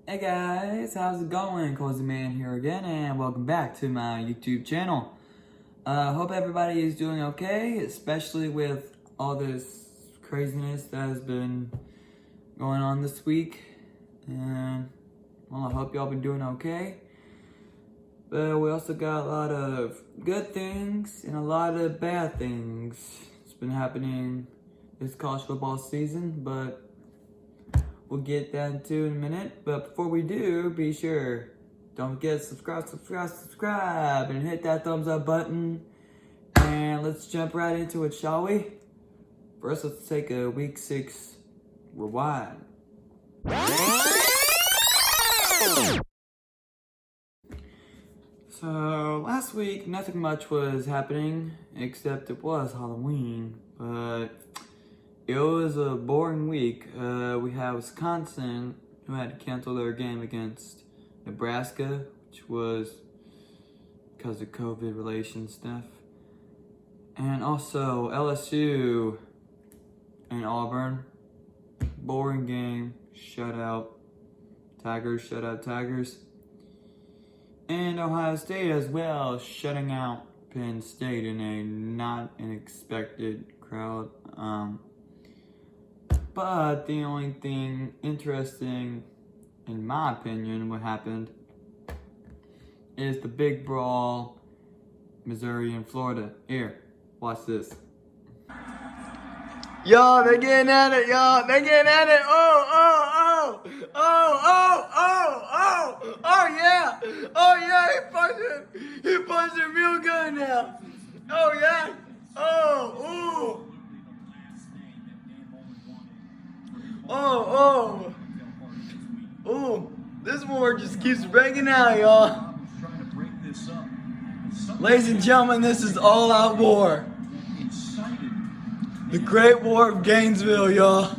Hey guys, how's it going? coleZman here again, and welcome back to my YouTube channel. Hope everybody is doing okay, especially with all this craziness that has been going on this week. And, well, I hope y'all been doing okay. But we also got a lot of good things and a lot of bad things. It's been happening this college football season, but we'll get that into in a minute. But before we do, be sure, don't forget to subscribe, and hit that thumbs up button. And let's jump right into it, shall we? First, let's take a week 6 rewind. So, last week, nothing much was happening, except it was Halloween, but it was a boring week. We had Wisconsin, who had to cancel their game against Nebraska, which was because of COVID relation stuff. And also LSU and Auburn. Boring game. Shutout. Tigers. And Ohio State as well, shutting out Penn State in a not unexpected crowd. But the only thing interesting, in my opinion, what happened is the big brawl, Missouri and Florida. Here, watch this. Y'all, they're getting at it, y'all. They're getting at it. Oh, yeah. Oh, yeah, he punching real good now. Oh, yeah. Oh, this war just keeps breaking out, y'all. Ladies and gentlemen, this is all out war. The Great War of Gainesville, y'all.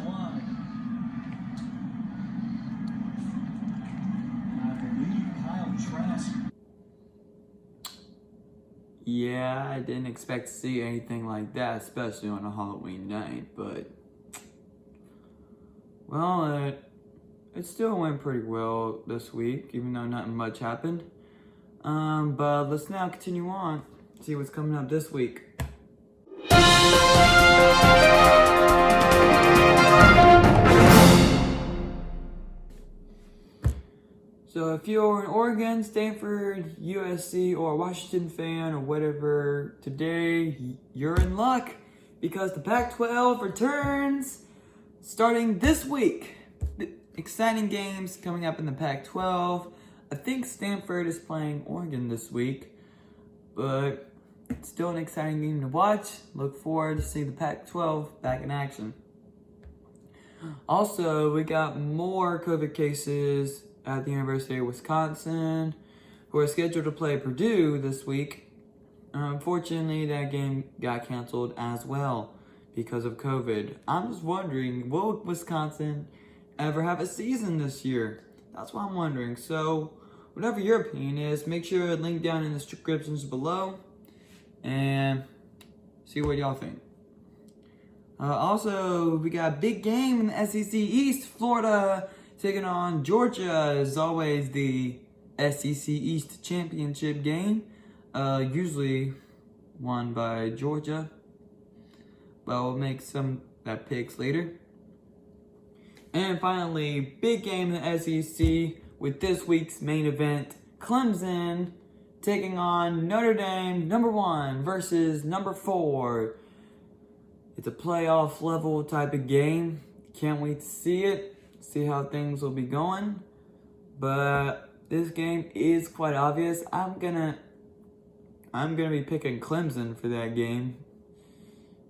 Yeah, I didn't expect to see anything like that, especially on a Halloween night, but well, it still went pretty well this week, even though nothing much happened. But let's now continue on, see what's coming up this week. So if you're an Oregon, Stanford, USC, or Washington fan, or whatever, today you're in luck, because the Pac-12 returns starting this week. Exciting games coming up in the Pac-12. I think Stanford is playing Oregon this week, but it's still an exciting game to watch. Look forward to seeing the Pac-12 back in action. Also, we got more COVID cases at the University of Wisconsin, who are scheduled to play Purdue this week. Unfortunately, that game got canceled as well because of COVID. I'm just wondering, will Wisconsin ever have a season this year? That's what I'm wondering. So, whatever your opinion is, make sure to link down in the descriptions below and see what y'all think. Also, we got a big game in the SEC East. Florida taking on Georgia, as always, the SEC East championship game. Usually won by Georgia, but we'll make some that picks later. And finally, big game in the SEC with this week's main event. Clemson taking on Notre Dame, number 1 versus number 4. It's a playoff level type of game. Can't wait to see it. See how things will be going. But this game is quite obvious. I'm gonna be picking Clemson for that game,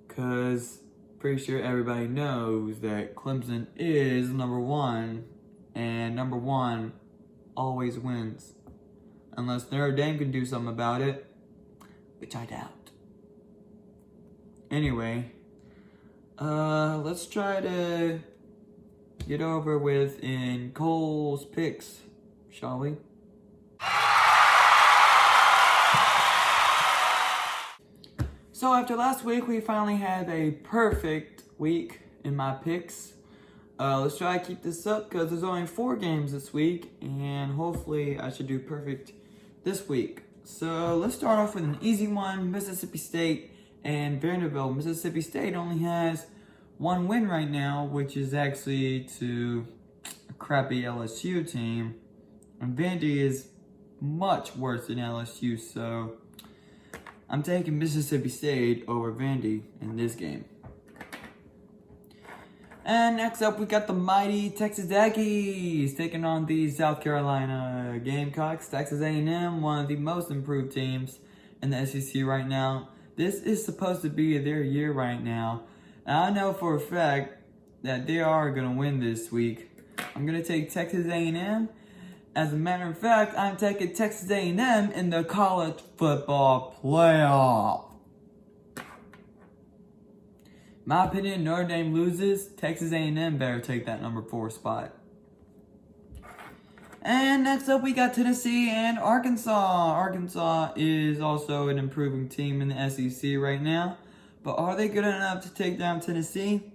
cause pretty sure everybody knows that Clemson is number 1, and number 1 always wins, unless Notre Dame can do something about it, which I doubt. Anyway, let's try to get over with in Cole's picks, shall we? So after last week, we finally had a perfect week in my picks. Let's try to keep this up because there's only 4 games this week, and hopefully I should do perfect this week. So let's start off with an easy one: Mississippi State and Vanderbilt. Mississippi State only has 1 win right now, which is actually to a crappy LSU team, and Vandy is much worse than LSU, so I'm taking Mississippi State over Vandy in this game. And next up, we got the mighty Texas Aggies taking on the South Carolina Gamecocks. Texas A&M, one of the most improved teams in the SEC right now. This is supposed to be their year right now. And I know for a fact that they are going to win this week. I'm going to take Texas A&M. As a matter of fact, I'm taking Texas A&M in the college football playoff. My opinion, Notre Dame loses. Texas A&M better take that number 4 spot. And next up, we got Tennessee and Arkansas. Arkansas is also an improving team in the SEC right now. But are they good enough to take down Tennessee?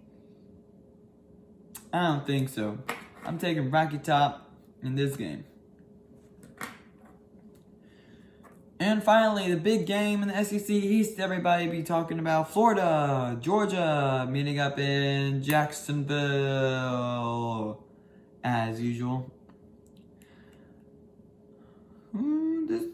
I don't think so. I'm taking Rocky Top in this game. And finally, the big game in the SEC East, everybody be talking about: Florida, Georgia, meeting up in Jacksonville, as usual. I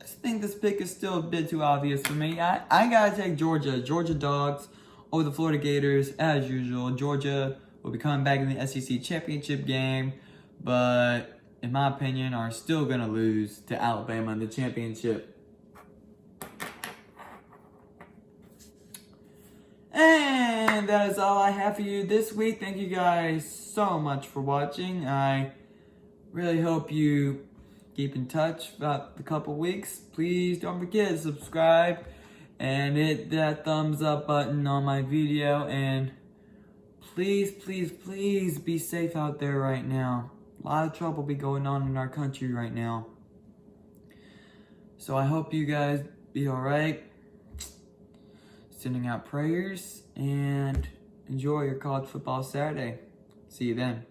think this pick is still a bit too obvious for me. I gotta take Georgia. Georgia Dogs over the Florida Gators, as usual. Georgia will be coming back in the SEC championship game, but in my opinion, are still going to lose to Alabama in the championship. And that is all I have for you this week. Thank you guys so much for watching. I really hope you keep in touch about the couple weeks. Please don't forget to subscribe and hit that thumbs up button on my video. And please, please, please be safe out there right now. A lot of trouble be going on in our country right now. So I hope you guys be alright. Sending out prayers and enjoy your college football Saturday. See you then.